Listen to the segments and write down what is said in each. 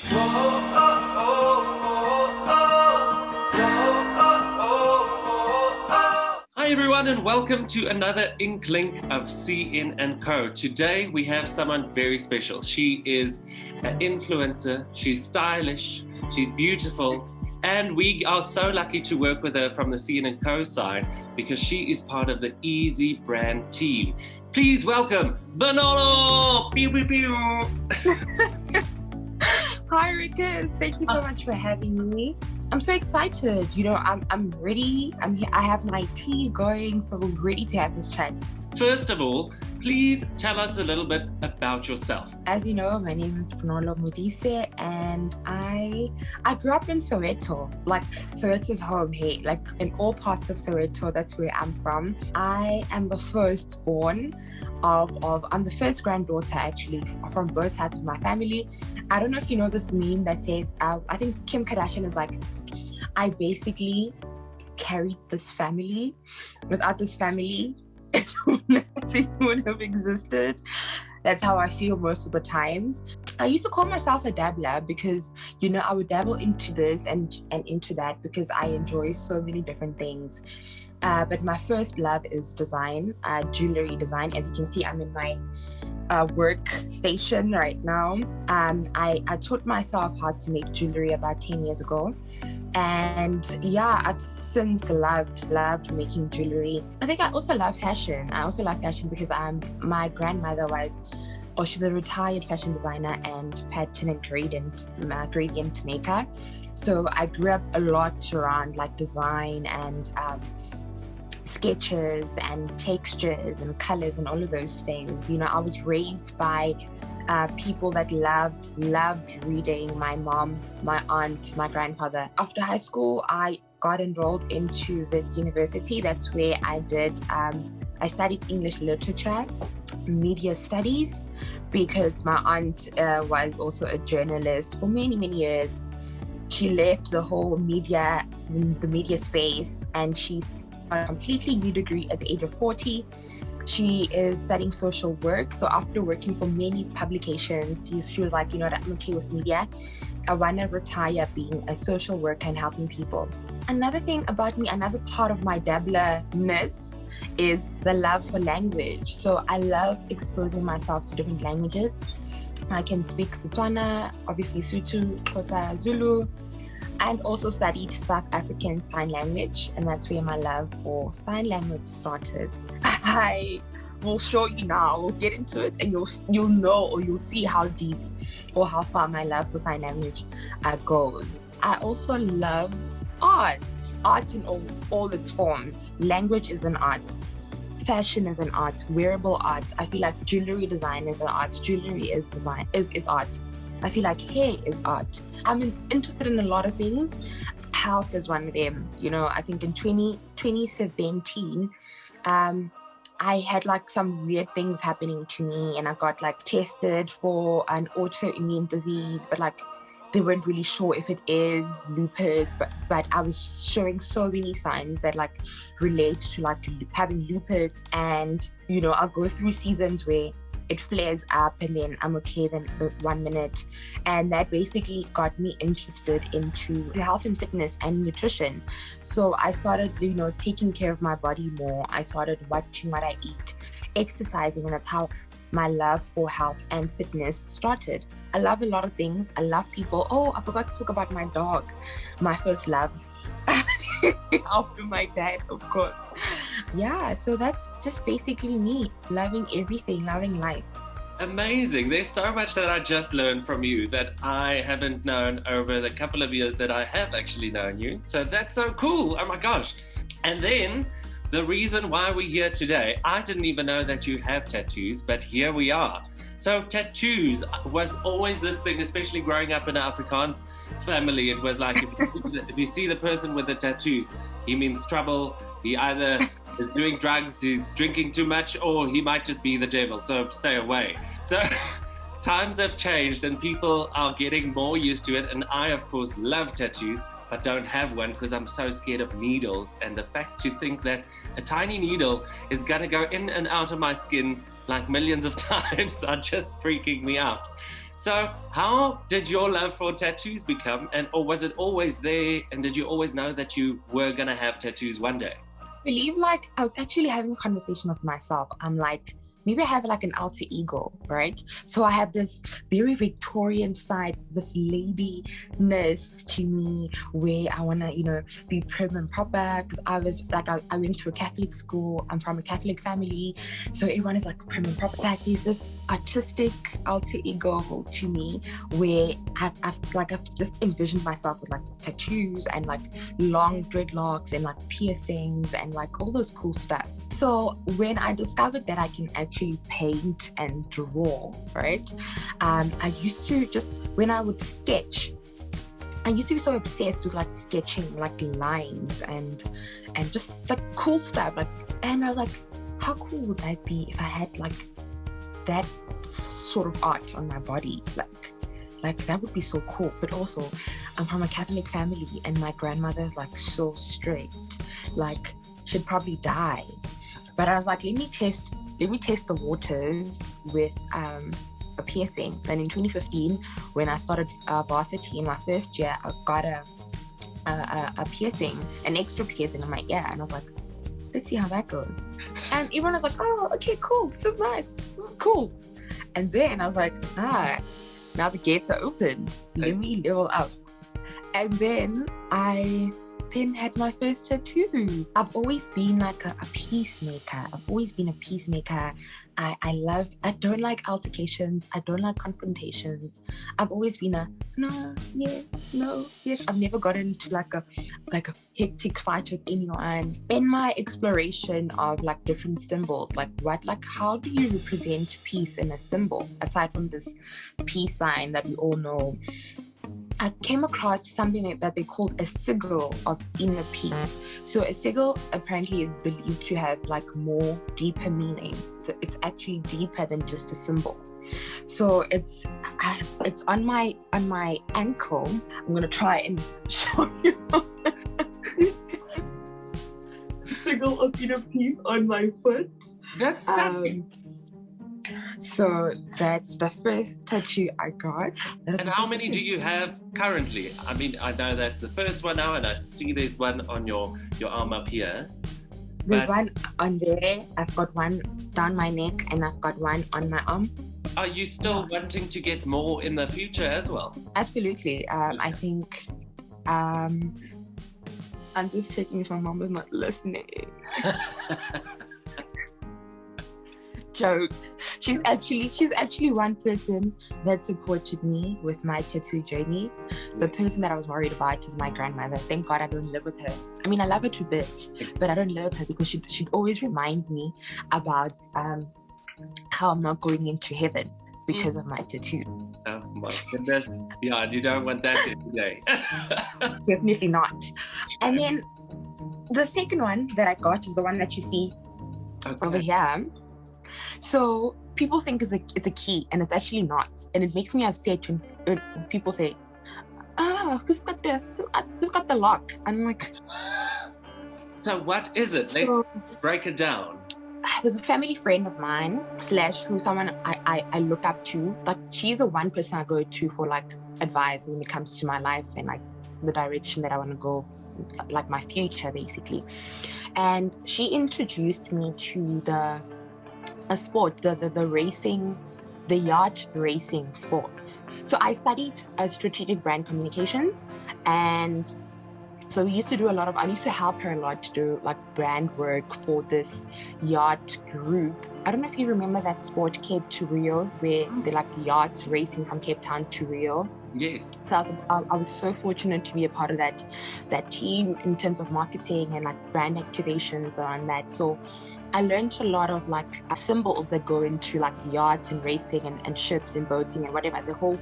Hi everyone and welcome to another Inkling of CN&CO. Today we have someone very special. She is an influencer, she's stylish, she's beautiful, and we are so lucky to work with her from the CN&CO side because she is part of the Easy brand team. Please welcome Bonolo! Pew, pew, pew. Hi Rickers, thank you so much for having me. I'm so excited. I'm ready. I'm here. I have my tea going, so I'm ready to have this chat. First of all, please tell us a little bit about yourself. As you know, my name is Bonolo Modise, and I grew up in Soweto. Like, Soweto's home, hey, like in all parts of Soweto, that's where I'm from. I am the firstborn I'm the first granddaughter actually from both sides of my family. I don't know if you know this meme that says, I think Kim Kardashian is like, I basically carried this family. Without this family, nothing would have existed. That's how I feel most of the times. I used to call myself a dabbler because, I would dabble into this and into that because I enjoy so many different things. But my first love is design, jewelry design. As you can see, I'm in my workstation right now. I taught myself how to make jewelry about 10 years ago. And yeah, I've since loved making jewelry. I think I also love fashion. I also love fashion because my grandmother she's a retired fashion designer and pattern and gradient maker. So I grew up a lot around like design and sketches and textures and colors and all of those things. I was raised by people that loved reading. My mom, my aunt, my grandfather. After high school, I got enrolled into Wits University. That's where I studied English literature, media studies, because my aunt was also a journalist for many, many years. She left the whole media space, and she got a completely new degree at the age of 40. She is studying social work. So after working for many publications, she was like, I'm okay with media. I want to retire being a social worker and helping people. Another thing about me, another part of my dabbler-ness is the love for language. So I love exposing myself to different languages. I can speak Setswana, obviously Sotho, Xhosa, Zulu, and also studied South African Sign Language, and that's where my love for sign language started. I will show you now, we'll get into it, and you'll know, or you'll see how deep or how far my love for sign language goes. I also love art in all its forms. Language is an art. Fashion is an art. Wearable art. I feel like jewelry design is an art. Jewelry is design is art. I feel like hair is art. I'm interested in a lot of things. Health is one of them. I think in 2017, I had like some weird things happening to me, and I got like tested for an autoimmune disease, but like they weren't really sure if it is lupus, but I was showing so many signs that like relate to like having lupus. And I'll go through seasons where it flares up and then I'm okay then 1 minute. And that basically got me interested into health and fitness and nutrition. So I started, taking care of my body more. I started watching what I eat, exercising, and that's how my love for health and fitness started. I love a lot of things. I love people. Oh, I forgot to talk about my dog, my first love. After my dad, of course. Yeah, so that's just basically me, loving everything, loving life. Amazing. There's so much that I just learned from you that I haven't known over the couple of years that I have actually known you. So that's so cool. Oh my gosh. And then the reason why we're here today, I didn't even know that you have tattoos, but here we are. So tattoos was always this thing, especially growing up in an Afrikaans family. It was like, if you see the person with the tattoos, he means trouble. He either is doing drugs, he's drinking too much, or he might just be the devil, so stay away. So times have changed and people are getting more used to it. And I, of course, love tattoos, but don't have one because I'm so scared of needles. And the fact to think that a tiny needle is gonna go in and out of my skin like millions of times are just freaking me out. So how did your love for tattoos become, or was it always there? And did you always know that you were going to have tattoos one day? I believe like I was actually having a conversation with myself. I'm like, maybe I have like an alter ego, right? So I have this very Victorian side, this ladiness to me where I want to, be prim and proper, because I was like, I went to a Catholic school. I'm from a Catholic family. So everyone is like prim and proper. Like there's this artistic alter ego to me where I've just envisioned myself with like tattoos and like long dreadlocks and like piercings and like all those cool stuff. So when I discovered that I can actually paint and draw, right? I used to just, when I would sketch, I used to be so obsessed with like sketching like lines and just like cool stuff. Like, and I was like, how cool would that be if I had like that sort of art on my body? Like that would be so cool. But also, I'm from a Catholic family and my grandmother is like so strict, like she'd probably die. But I was like, let me test the waters with a piercing. Then in 2015, when I started varsity in my first year, I got a piercing, an extra piercing in my ear, and I was like, let's see how that goes. And everyone was like, oh, okay, cool. This is nice. This is cool. And then I was like, now the gates are open. Let me level up. And then I had my first tattoo. I've always been like a peacemaker. I don't like altercations. I don't like confrontations. I've always been a no, yes, no, yes. I've never gotten into like a hectic fight with anyone. In my exploration of like different symbols, how do you represent peace in a symbol aside from this peace sign that we all know? I came across something that they call a sigil of inner peace. So a sigil apparently is believed to have like more deeper meaning. So it's actually deeper than just a symbol. So it's on my ankle. I'm gonna try and show you. Sigil of inner peace on my foot. That's stunning. So that's the first tattoo I got. And how many do you have currently? I mean, I know that's the first one now, and I see there's one on your arm up here. There's one on there. I've got one down my neck, and I've got one on my arm. Are you still wanting to get more in the future as well? Absolutely. I think I'm just checking if my mom is not listening. Jokes. She's actually one person that supported me with my tattoo journey. The person that I was worried about is my grandmother. Thank God I don't live with her. I mean, I love her to bits, but I don't live with her because she'd always remind me about how I'm not going into heaven because of my tattoo. Oh my goodness. Yeah, you don't want that today. Definitely not. And then the second one that I got is the one that you see over here. So people think it's a key, and it's actually not. And it makes me upset when people say, who's got the lock? And I'm like, so what is it? Let's break it down. There's a family friend of mine / who's someone I look up to. Like, she's the one person I go to for like advice when it comes to my life and like the direction that I want to go, like my future basically. And she introduced me to a sport, the racing, the yacht racing sports. So I studied strategic brand communications, and so I used to help her a lot to do like brand work for this yacht group. I don't know if you remember that sport, Cape to Rio, where they're like yachts racing from Cape Town to Rio. Yes. So I was so fortunate to be a part of that team in terms of marketing and like brand activations around that. So I learned a lot of like symbols that go into like yachts and racing and ships and boating and whatever, the whole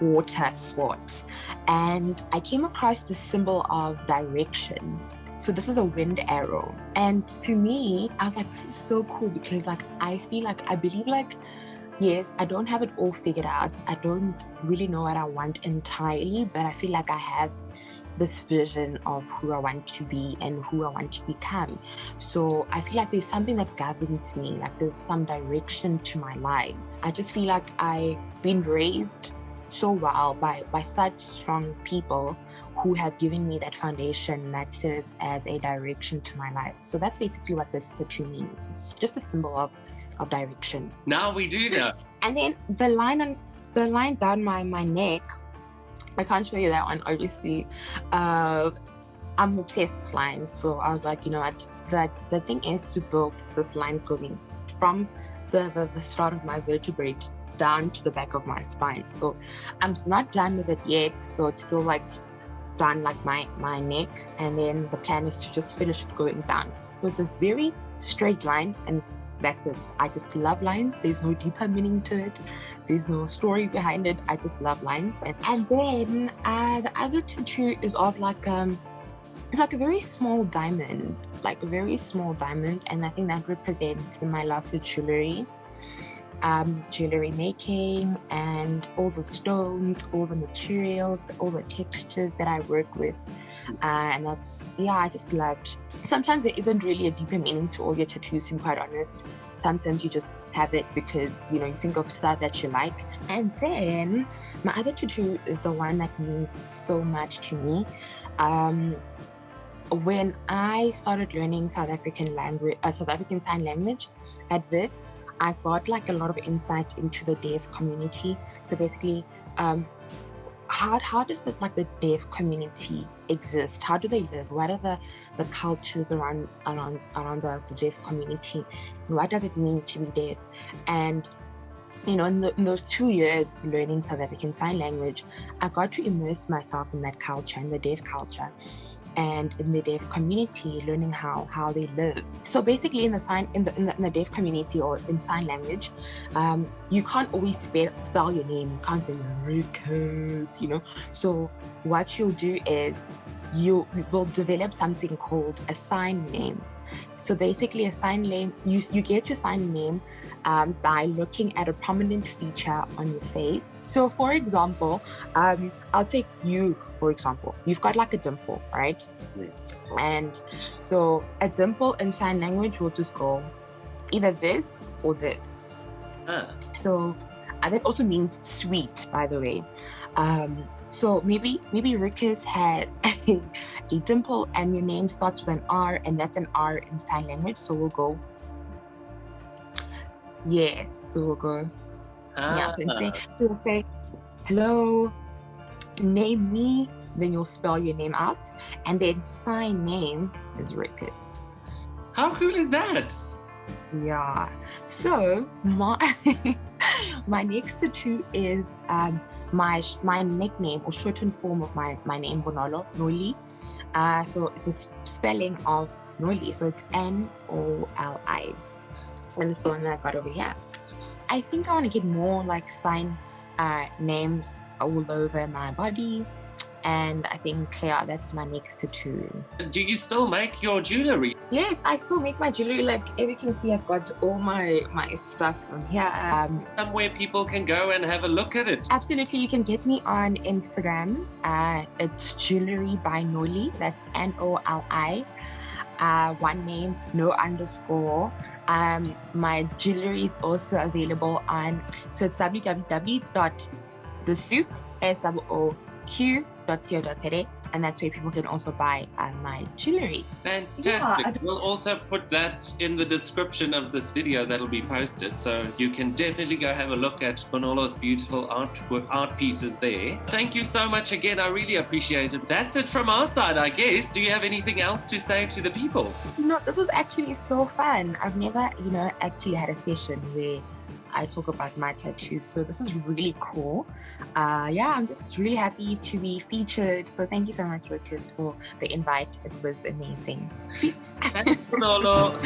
water sport. And I came across the symbol of direction. So this is a wind arrow. And to me, I was like, this is so cool because like I believe like Yes, I don't have it all figured out. I don't really know what I want entirely, but I feel like I have this vision of who I want to be and who I want to become. So I feel like there's something that governs me, like there's some direction to my life. I just feel like I've been raised so well by such strong people who have given me that foundation that serves as a direction to my life. So that's basically what this tattoo means. It's just a symbol of direction. Now we do know. And then the line down my neck, I can't show you that one, obviously. I'm obsessed with lines. So I was like, you know what, the thing is to build this line going from the start of my vertebrae down to the back of my spine. So I'm not done with it yet. So it's still like down like my neck. And then the plan is to just finish it going down. So it's a very straight line, and that's it. I just love lines. There's no deeper meaning to it. There's no story behind it. I just love lines. And then the other tattoo is of like it's like a very small diamond, and I think that represents my love for jewelry. Jewelry making and all the stones, all the materials, all the textures that I work with. And that's, yeah, I just loved. Sometimes there isn't really a deeper meaning to all your tattoos, to be quite honest. Sometimes you just have it because, you know, you think of stuff that you like. And then my other tattoo is the one that means so much to me. When I started learning South African Sign Language at WITS, I got like a lot of insight into the deaf community. So basically, how does the deaf community exist? How do they live? What are the cultures around the deaf community? And what does it mean to be deaf? And you know, in those 2 years learning South African Sign Language, I got to immerse myself in that culture, in the deaf culture, and in the deaf community, learning how they live. So basically, in the deaf community or in sign language, you can't always spell your name. You can't say Rikus, you know. So what you'll do is you will develop something called a sign name. So basically, a sign name, you get your sign name by looking at a prominent feature on your face. So for example, I'll take you, for example. You've got like a dimple, right? And so a dimple in sign language will just go either this or this. So that also means sweet, by the way. So maybe Rikus has a dimple and your name starts with an R, and that's an R in sign language. So we'll go, yes. So we'll go, yeah. So instead you'll say, hello, name me, then you'll spell your name out, and then sign name is Rikus. How cool is that? Yeah. So my next tattoo is my nickname or shortened form of my name, Bonolo, Noli. So it's a spelling of Noli. So it's Noli. And it's the one that I got over here. I think I want to get more like sign names all over my body. And I think, yeah, that's my next tattoo. Do you still make your jewelry? Yes, I still make my jewelry. Like, as you can see, I've got all my stuff from here. Somewhere people can go and have a look at it. Absolutely. You can get me on Instagram. It's Jewelry by Noli. That's Noli. One name, no underscore. My jewelry is also available on, so it's www.thesouq.co.za, and that's where people can also buy my jewelry. Fantastic. Yeah, we'll also put that in the description of this video that'll be posted, so you can definitely go have a look at Bonolo's beautiful art pieces there. Thank you so much again. I really appreciate it. That's it from our side, I guess. Do you have anything else to say to the people? No, this was actually so fun. I've never, actually had a session where I talk about my tattoos, so this is really cool. I'm just really happy to be featured. So thank you so much, Rikus, for the invite. It was amazing. Peace. Thanks, Bonolo.